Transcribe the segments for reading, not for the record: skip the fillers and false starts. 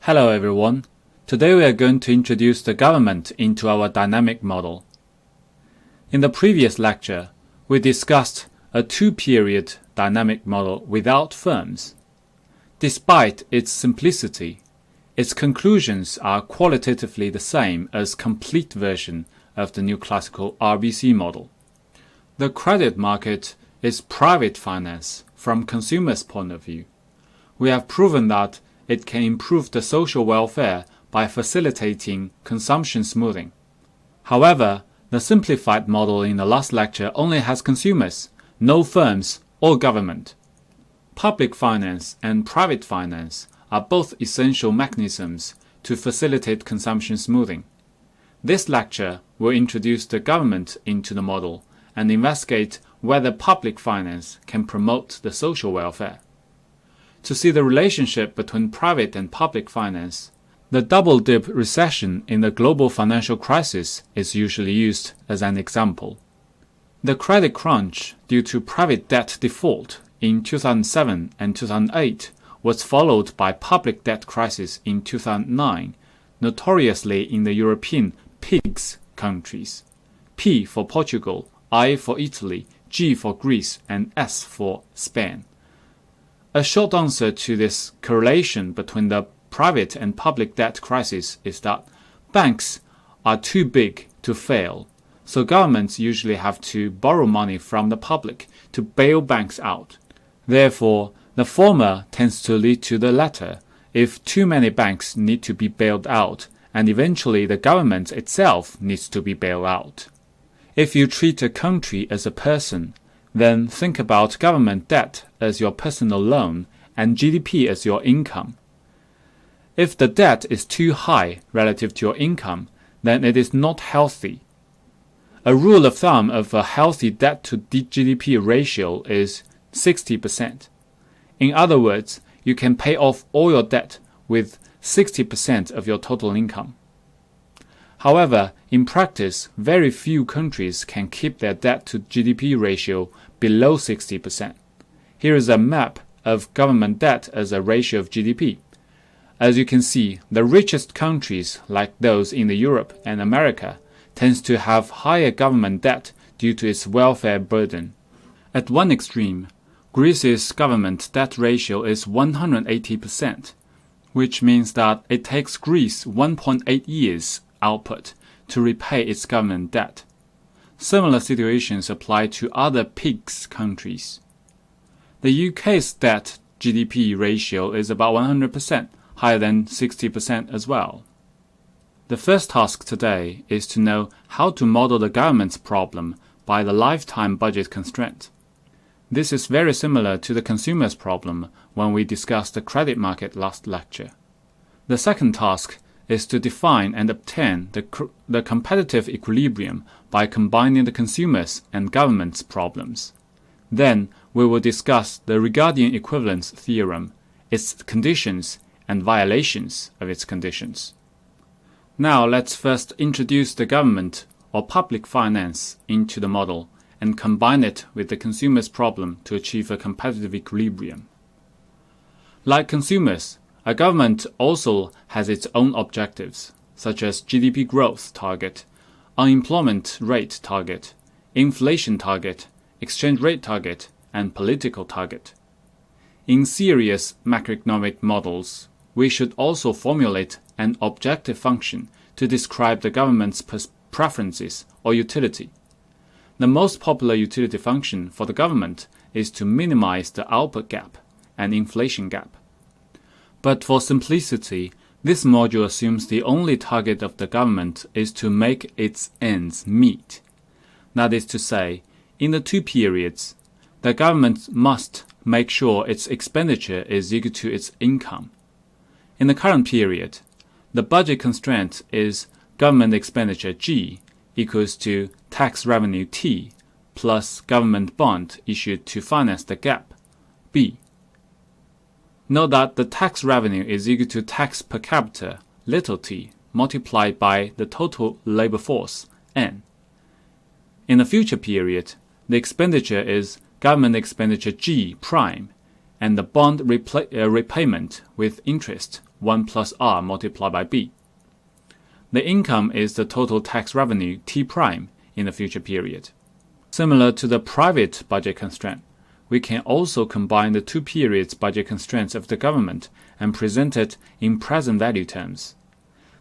Hello everyone. Today we are going to introduce the government into our dynamic model. In the previous lecture, we discussed a two-period dynamic model without firms. Despite its simplicity, its conclusions are qualitatively the same as complete version of the new classical RBC model. The credit market is private finance from consumers' point of view. We have proven that it can improve the social welfare by facilitating consumption smoothing. However, the simplified model in the last lecture only has consumers, no firms or government. Public finance and private finance are both essential mechanisms to facilitate consumption smoothing. This lecture will introduce the government into the model and investigate whether public finance can promote the social welfare. To see the relationship between private and public finance, the double-dip recession in the global financial crisis is usually used as an example. The credit crunch due to private debt default in 2007 and 2008 was followed by public debt crisis in 2009, notoriously in the European PIGS countries. P for Portugal, I for Italy, G for Greece, and S for Spain. A short answer to this correlation between the private and public debt crisis is that banks are too big to fail, so governments usually have to borrow money from the public to bail banks out. Therefore, the former tends to lead to the latter if too many banks need to be bailed out, and eventually the government itself needs to be bailed out. If you treat a country as a person, then think about government debt as your personal loan and GDP as your income. If the debt is too high relative to your income, then it is not healthy. A rule of thumb of a healthy debt to GDP ratio is 60%. In other words, you can pay off all your debt with 60% of your total income. However, in practice, very few countries can keep their debt to GDP ratio below 60%. Here is a map of government debt as a ratio of GDP. As you can see, the richest countries, like those in Europe and America, tends to have higher government debt due to its welfare burden. At one extreme, Greece's government debt ratio is 180%, which means that it takes Greece 1.8 years output to repay its government debt. Similar situations apply to other PIGS countries. The UK's debt GDP ratio is about 100%, higher than 60% as well. The first task today is to know how to model the government's problem by the lifetime budget constraint. This is very similar to the consumer's problem when we discussed the credit market last lecture. The second task is to define and obtain the competitive equilibrium by combining the consumer's and government's problems. Then we will discuss the Ricardian equivalence theorem, its conditions, and violations of its conditions. Now let's first introduce the government or public finance into the model and combine it with the consumer's problem to achieve a competitive equilibrium. Like consumers, a government also has its own objectives, such as GDP growth target, unemployment rate target, inflation target, exchange rate target, and political target. In serious macroeconomic models, we should also formulate an objective function to describe the government's preferences or utility. The most popular utility function for the government is to minimize the output gap and inflation gap. But for simplicity, this module assumes the only target of the government is to make its ends meet. That is to say, in the two periods, the government must make sure its expenditure is equal to its income. In the current period, the budget constraint is government expenditure G equals to tax revenue T plus government bond issued to finance the gap B. Note that the tax revenue is equal to tax per capita, little t, multiplied by the total labor force, N. In the future period, the expenditure is government expenditure G prime, and the bond repayment with interest, 1 plus R multiplied by B. The income is the total tax revenue T prime in the future period. Similar to the private budget constraint, we can also combine the two periods budget constraints of the government and present it in present value terms.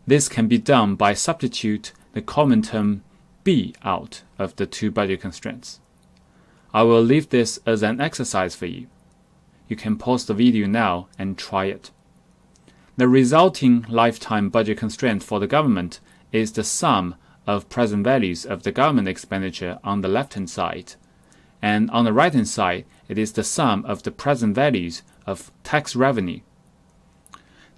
This can be done by substitute the common term B out of the two budget constraints. I will leave this as an exercise for you. You can pause the video now and try it. The resulting lifetime budget constraint for the government is the sum of present values of the government expenditure on the left-hand side, and on the right-hand side, it is the sum of the present values of tax revenue.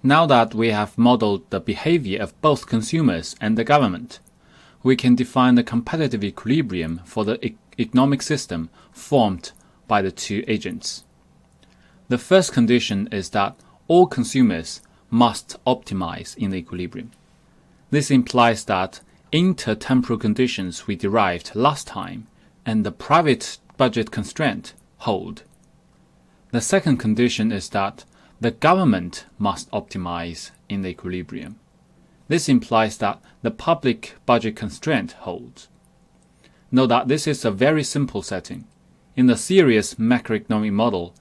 Now that we have modeled the behavior of both consumers and the government, we can define the competitive equilibrium for the economic system formed by the two agents. The first condition is that all consumers must optimize in the equilibrium. This implies that intertemporal conditions we derived last time and the private budget constraint hold. The second condition is that the government must optimize in the equilibrium. This implies that the public budget constraint holds. Note that this is a very simple setting. In the serious macroeconomic model,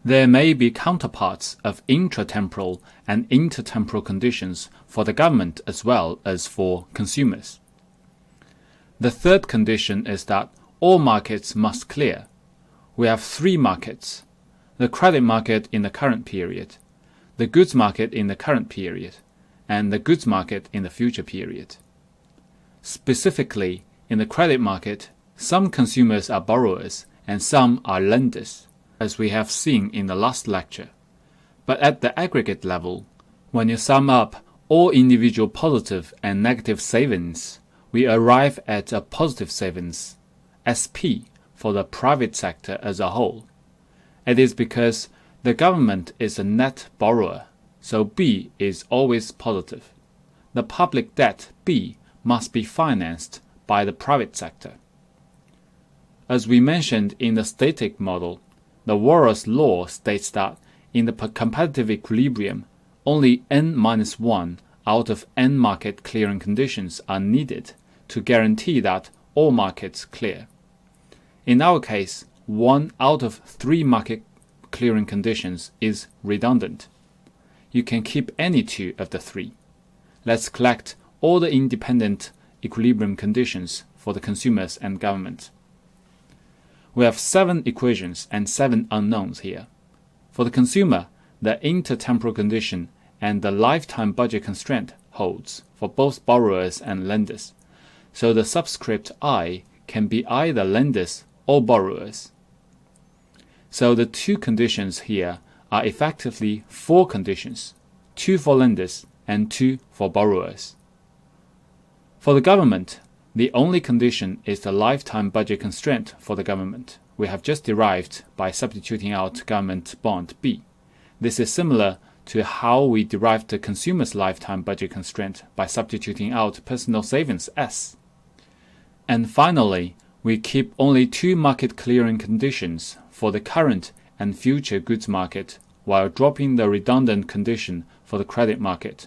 there may be counterparts of intratemporal and intertemporal conditions for the government as well as for consumers. The third condition is that all markets must clear. We have three markets: the credit market in the current period, the goods market in the current period, and the goods market in the future period. Specifically, in the credit market, some consumers are borrowers and some are lenders, as we have seen in the last lecture. But at the aggregate level, when you sum up all individual positive and negative savings, we arrive at a positive savings, SP, for the private sector as a whole. It is because the government is a net borrower, so B is always positive. The public debt B must be financed by the private sector. As we mentioned in the static model, the Walras law states that in the competitive equilibrium, only n-1 out of n market clearing conditions are needed to guarantee that all markets clear. In our case, 1 out of 3 market clearing conditions is redundant. You can keep any 2 of the 3. Let's collect all the independent equilibrium conditions for the consumers and government. We have 7 equations and 7 unknowns here. For the consumer, the intertemporal condition and the lifetime budget constraint holds for both borrowers and lenders, so the subscript I can be either lenders or borrowers. So the 2 conditions here are effectively 4 conditions, 2 for lenders and 2 for borrowers. For the government, the only condition is the lifetime budget constraint for the government. We have just derived by substituting out government bond B. This is similar to how we derived the consumer's lifetime budget constraint by substituting out personal savings S. And finally, we keep only 2 market clearing conditions for the current and future goods market while dropping the redundant condition for the credit market.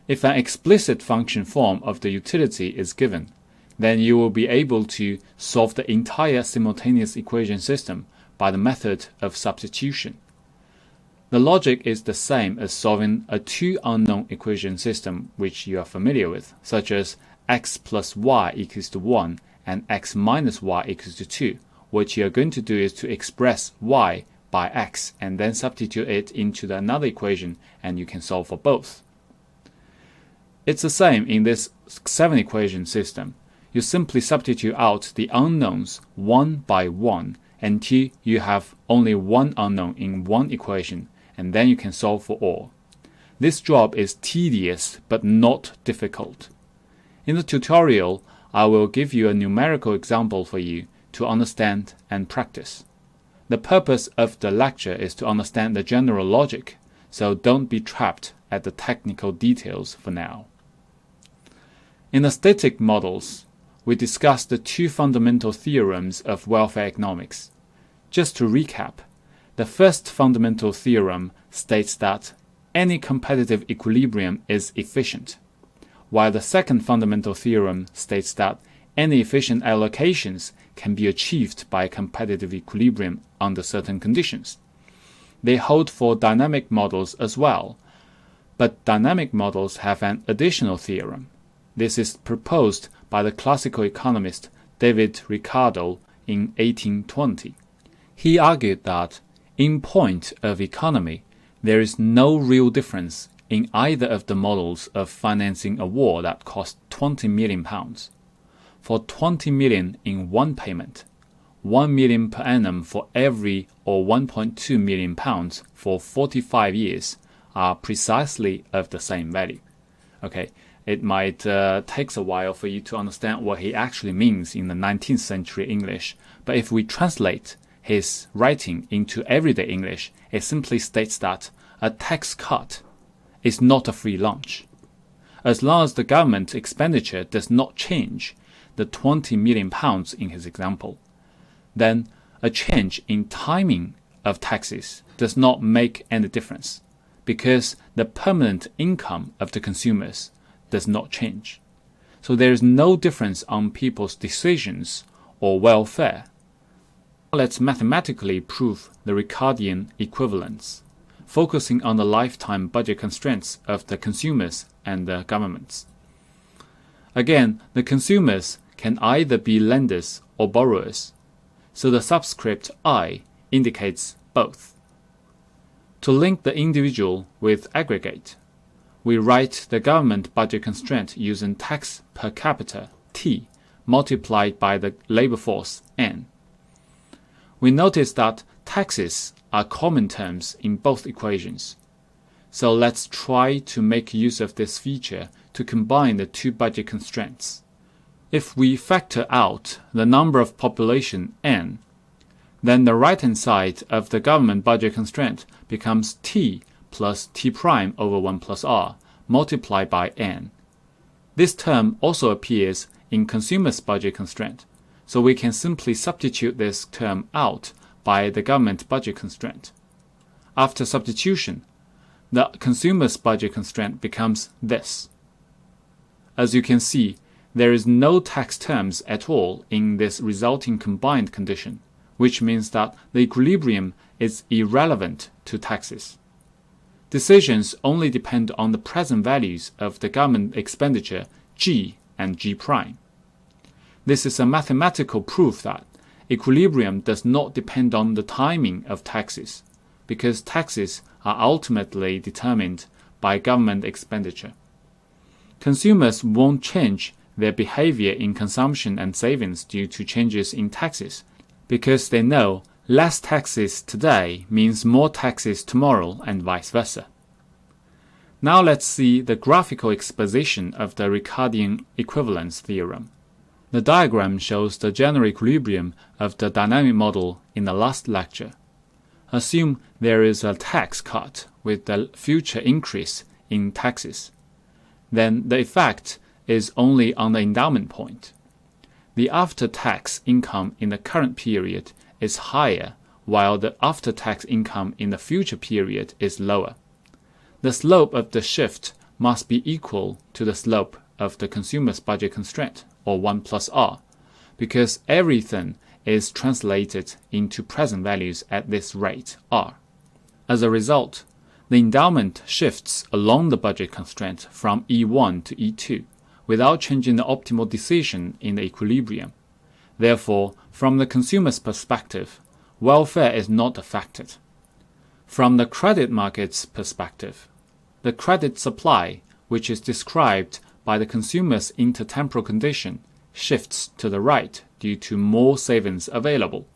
If an explicit function form of the utility is given, then you will be able to solve the entire simultaneous equation system by the method of substitution. The logic is the same as solving a 2 unknown equation system which you are familiar with, such as x plus y equals to 1 and x minus y equals to 2. What you are going to do is to express y by x and then substitute it into another equation, and you can solve for both. It's the same in this 7 equation system. You simply substitute out the unknowns one by one until you have only one unknown in one equation, and then you can solve for all. This job is tedious but not difficult. In the tutorial, I will give you a numerical example for you to understand and practice. The purpose of the lecture is to understand the general logic, so don't be trapped at the technical details for now. In the static models, we discussed the 2 fundamental theorems of welfare economics. Just to recap, the first fundamental theorem states that any competitive equilibrium is efficient, while the second fundamental theorem states that any efficient allocations can be achieved by competitive equilibrium under certain conditions. They hold for dynamic models as well, but dynamic models have an additional theorem. This is proposed by the classical economist David Ricardo in 1820. He argued that, in point of economy, there is no real difference in either of the models of financing a war that cost £20 million. For 20 million in one payment, 1 million per annum for every or 1.2 million pounds for 45 years are precisely of the same value. Okay, it might take a while for you to understand what he actually means in the 19th century English, but if we translate his writing into everyday English, it simply states that a tax cut is not a free lunch. As long as the government expenditure does not change, the 20 million pounds in his example, then a change in timing of taxes does not make any difference, because the permanent income of the consumers does not change. So there is no difference on people's decisions or welfare. Let's mathematically prove the Ricardian equivalence, focusing on the lifetime budget constraints of the consumers and the governments. Again, the consumers can either be lenders or borrowers, so the subscript I indicates both. To link the individual with aggregate, we write the government budget constraint using tax per capita T multiplied by the labor force N. We notice that taxes are common terms in both equations, so let's try to make use of this feature to combine the two budget constraints. If we factor out the number of population N, then the right-hand side of the government budget constraint becomes T plus T prime over 1 plus R multiplied by N. This term also appears in consumer's budget constraint, so we can simply substitute this term out by the government budget constraint. After substitution, the consumer's budget constraint becomes this. As you can see, there is no tax terms at all in this resulting combined condition, which means that the equilibrium is irrelevant to taxes. Decisions only depend on the present values of the government expenditure G and G prime. This is a mathematical proof that equilibrium does not depend on the timing of taxes, because taxes are ultimately determined by government expenditure. Consumers won't change their behavior in consumption and savings due to changes in taxes, because they know less taxes today means more taxes tomorrow and vice versa. Now let's see the graphical exposition of the Ricardian equivalence theorem. The diagram shows the general equilibrium of the dynamic model in the last lecture. Assume there is a tax cut with the future increase in taxes. Then the effect is only on the endowment point. The after-tax income in the current period is higher, while the after-tax income in the future period is lower. The slope of the shift must be equal to the slope of the consumer's budget constraint, or 1 plus R, because everything is translated into present values at this rate, R. As a result, the endowment shifts along the budget constraint from E1 to E2, without changing the optimal decision in the equilibrium. Therefore, from the consumer's perspective, welfare is not affected. From the credit market's perspective, the credit supply, which is described by the consumer's intertemporal condition, shifts to the right due to more savings available.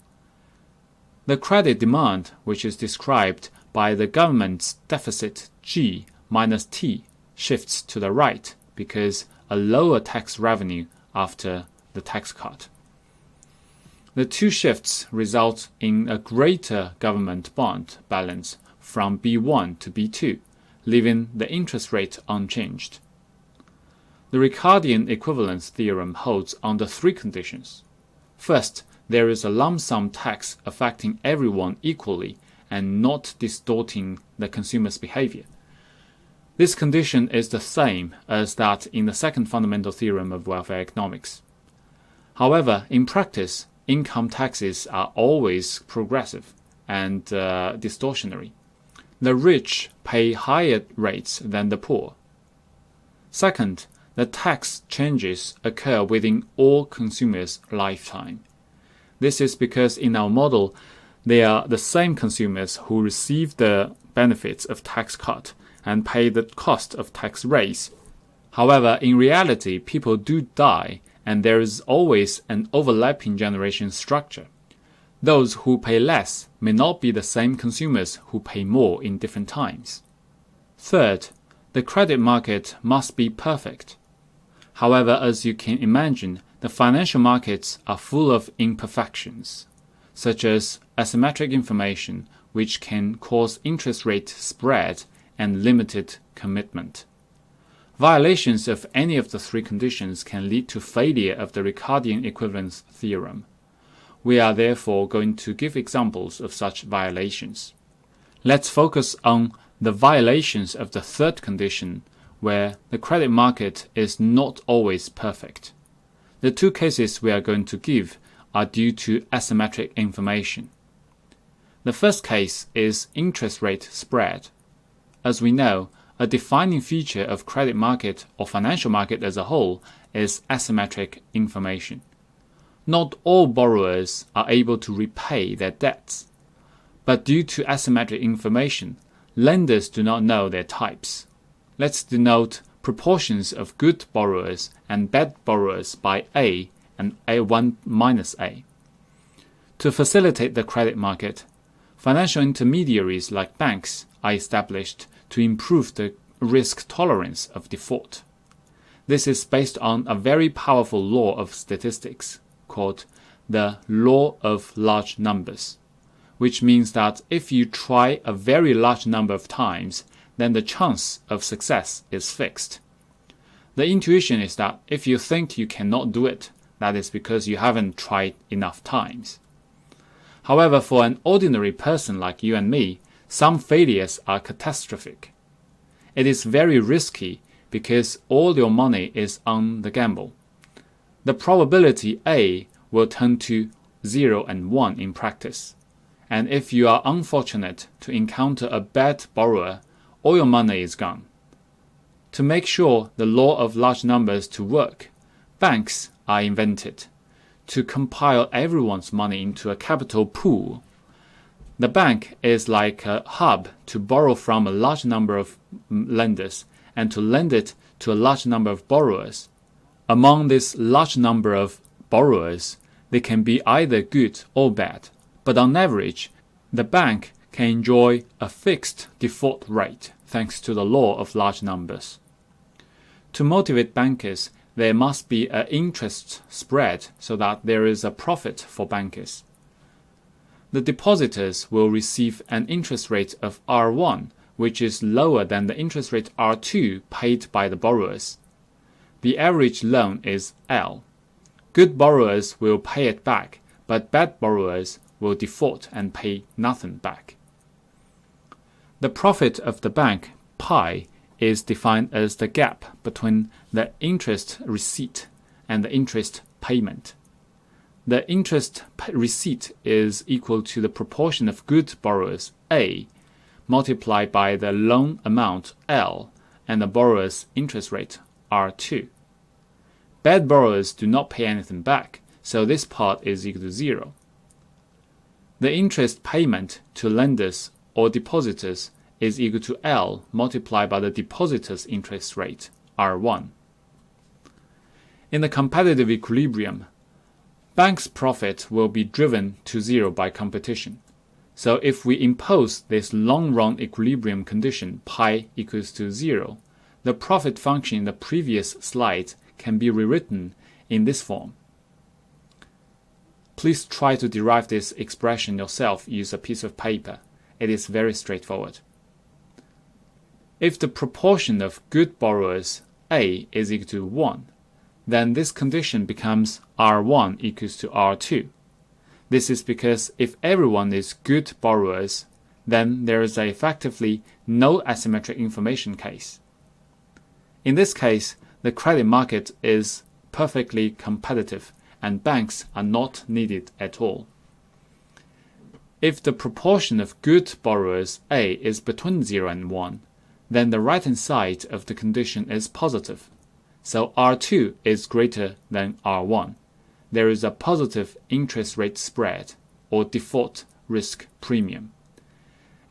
The credit demand, which is described by the government's deficit G minus T, shifts to the right because a lower tax revenue after the tax cut. The two shifts result in a greater government bond balance from B1 to B2, leaving the interest rate unchanged. The Ricardian equivalence theorem holds under three conditions. First, there is a lump sum tax affecting everyone equally and not distorting the consumer's behavior. This condition is the same as that in the second fundamental theorem of welfare economics. However, in practice, income taxes are always progressive and distortionary. The rich pay higher rates than the poor. Second, the tax changes occur within all consumers' lifetime. This is because in our model, they are the same consumers who receive the benefits of tax cut and pay the cost of tax raise. However, in reality, people do die, and there is always an overlapping generation structure. Those who pay less may not be the same consumers who pay more in different times. Third, the credit market must be perfect. However, as you can imagine, the financial markets are full of imperfections, such as asymmetric information, which can cause interest rate spread and limited commitment. Violations of any of the three conditions can lead to failure of the Ricardian equivalence theorem. We are therefore going to give examples of such violations. Let's focus on the violations of the third condition, where the credit market is not always perfect. The two cases we are going to give are due to asymmetric information. The first case is interest rate spread. As we know, a defining feature of credit market or financial market as a whole is asymmetric information. Not all borrowers are able to repay their debts, but due to asymmetric information, lenders do not know their types. Let's denote proportions of good borrowers and bad borrowers by A and A1 minus A. To facilitate the credit market, financial intermediaries like banks are established to improve the risk tolerance of default. This is based on a very powerful law of statistics called the law of large numbers, which means that if you try a very large number of times, then the chance of success is fixed. The intuition is that if you think you cannot do it, that is because you haven't tried enough times. However, for an ordinary person like you and me, some failures are catastrophic. It is very risky because all your money is on the gamble. The probability A will turn to 0 and 1 in practice. And if you are unfortunate to encounter a bad borrower, all your money is gone. To make sure the law of large numbers to work, banks are invented to compile everyone's money into a capital pool. The bank is like a hub to borrow from a large number of lenders and to lend it to a large number of borrowers. Among this large number of borrowers, they can be either good or bad, but on average, the bank can enjoy a fixed default rate thanks to the law of large numbers. To motivate bankers, there must be an interest spread so that there is a profit for bankers. The depositors will receive an interest rate of R1, which is lower than the interest rate R2 paid by the borrowers. The average loan is L. Good borrowers will pay it back, but bad borrowers will default and pay nothing back. The profit of the bank, pi, is defined as the gap between the interest receipt and the interest payment. The interest receipt is equal to the proportion of good borrowers, A, multiplied by the loan amount, L, and the borrower's interest rate, R2. Bad borrowers do not pay anything back, so this part is equal to 0. The interest payment to lenders or depositors is equal to L multiplied by the depositor's interest rate, R1. In the competitive equilibrium, banks' profit will be driven to 0 by competition. So if we impose this long-run equilibrium condition, pi equals to 0, the profit function in the previous slide can be rewritten in this form. Please try to derive this expression yourself. Use a piece of paper. It is very straightforward. If the proportion of good borrowers, A, is equal to 1, then this condition becomes R1 equals to R2. This is because if everyone is good borrowers, then there is effectively no asymmetric information case. In this case, the credit market is perfectly competitive and banks are not needed at all. If the proportion of good borrowers A is between 0 and 1, then the right-hand side of the condition is positive. So R2 is greater than R1. There is a positive interest rate spread or default risk premium.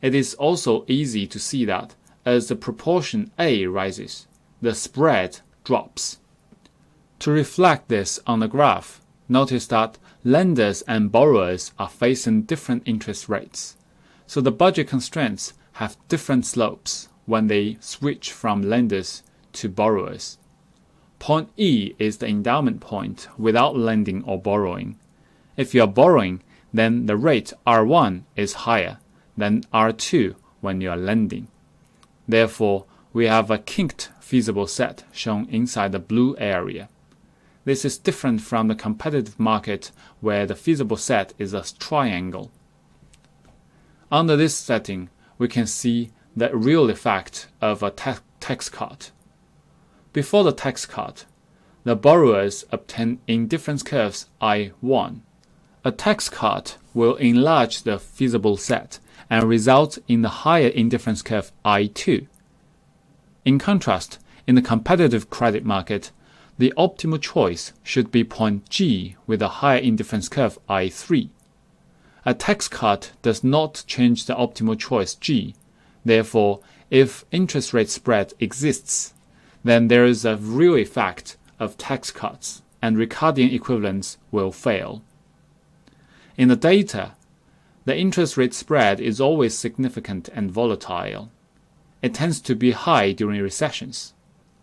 It is also easy to see that as the proportion A rises, the spread drops. To reflect this on the graph, notice that lenders and borrowers are facing different interest rates, so the budget constraints have different slopes when they switch from lenders to borrowers. Point E is the endowment point without lending or borrowing. If you are borrowing, then the rate R1 is higher than R2 when you are lending. Therefore, we have a kinked feasible set shown inside the blue area. This is different from the competitive market where the feasible set is a triangle. Under this setting, we can see the real effect of a tax cut. Before the tax cut, the borrowers obtain indifference curves I1. A tax cut will enlarge the feasible set and result in the higher indifference curve I2. In contrast, in the competitive credit market, the optimal choice should be point G with a higher indifference curve I3. A tax cut does not change the optimal choice G. Therefore, if interest rate spread exists, then there is a real effect of tax cuts and Ricardian equivalence will fail. In the data, the interest rate spread is always significant and volatile. It tends to be high during recessions.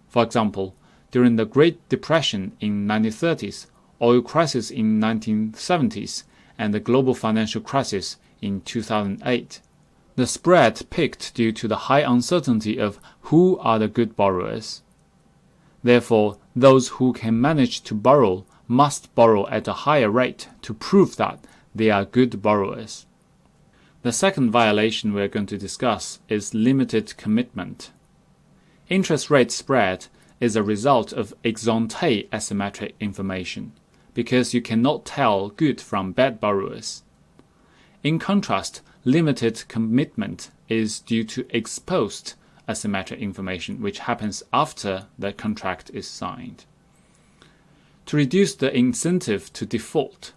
For example, during the Great Depression in 1930s, oil crisis in 1970s, and the global financial crisis in 2008. The spread peaked due to the high uncertainty of who are the good borrowers. Therefore, those who can manage to borrow must borrow at a higher rate to prove that they are good borrowers. The second violation we are going to discuss is limited commitment. Interest rate spread is a result of ex ante asymmetric information, because you cannot tell good from bad borrowers. In contrast, limited commitment is due to ex post asymmetric information, which happens after the contract is signed. To reduce the incentive to default,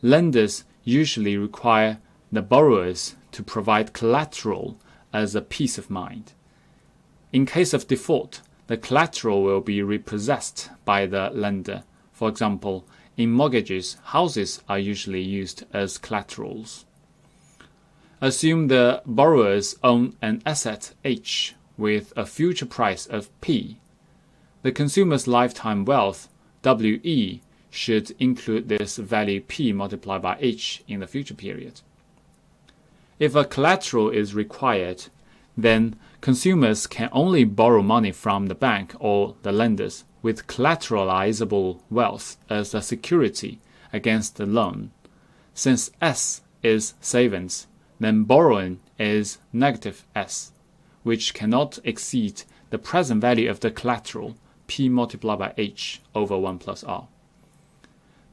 lenders usually require the borrowers to provide collateral as a peace of mind. In case of default, the collateral will be repossessed by the lender. For example, in mortgages, houses are usually used as collaterals. Assume the borrowers own an asset H with a future price of P. The consumer's lifetime wealth, WE, should include this value P multiplied by H in the future period. If a collateral is required, then consumers can only borrow money from the bank or the lenders with collateralizable wealth as a security against the loan. Since S is savings, then borrowing is negative S, which cannot exceed the present value of the collateral, P multiplied by H over 1 plus R.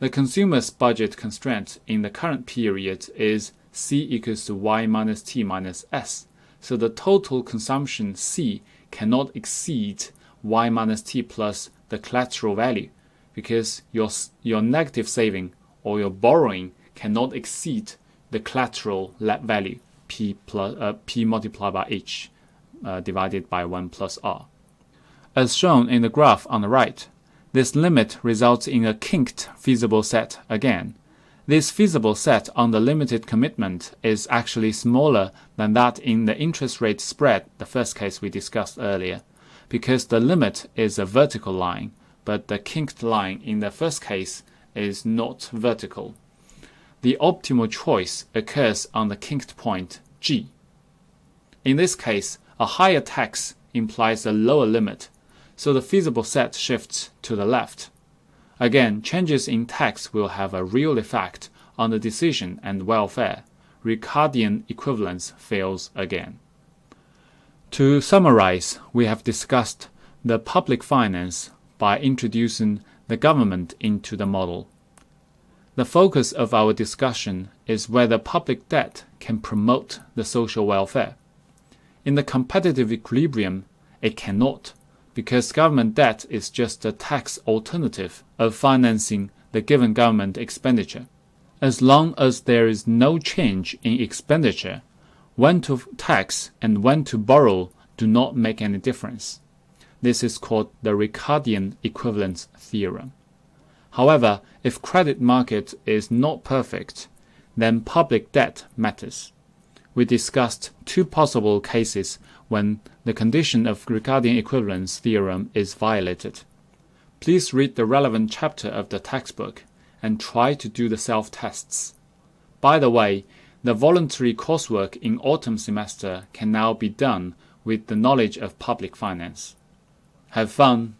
The consumer's budget constraint in the current period is C equals to Y minus T minus S, so the total consumption C cannot exceed Y minus T plus the collateral value, because your negative saving or your borrowing cannot exceed the collateral value P multiplied by H divided by 1 plus R. As shown in the graph on the right, this limit results in a kinked feasible set again. This feasible set on the limited commitment is actually smaller than that in the interest rate spread, the first case we discussed earlier, because the limit is a vertical line, but the kinked line in the first case is not vertical. The optimal choice occurs on the kinked point G. In this case, a higher tax implies a lower limit, so the feasible set shifts to the left. Again, changes in tax will have a real effect on the decision and welfare. Ricardian equivalence fails again. To summarize, we have discussed the public finance by introducing the government into the model. The focus of our discussion is whether public debt can promote the social welfare. In the competitive equilibrium, it cannot, because government debt is just a tax alternative of financing the given government expenditure. As long as there is no change in expenditure, when to tax and when to borrow do not make any difference. This is called the Ricardian equivalence theorem. However, if credit market is not perfect, then public debt matters. We discussed two possible cases when the condition of Ricardian equivalence theorem is violated. Please read the relevant chapter of the textbook and try to do the self-tests. By the way, the voluntary coursework in autumn semester can now be done with the knowledge of public finance. Have fun!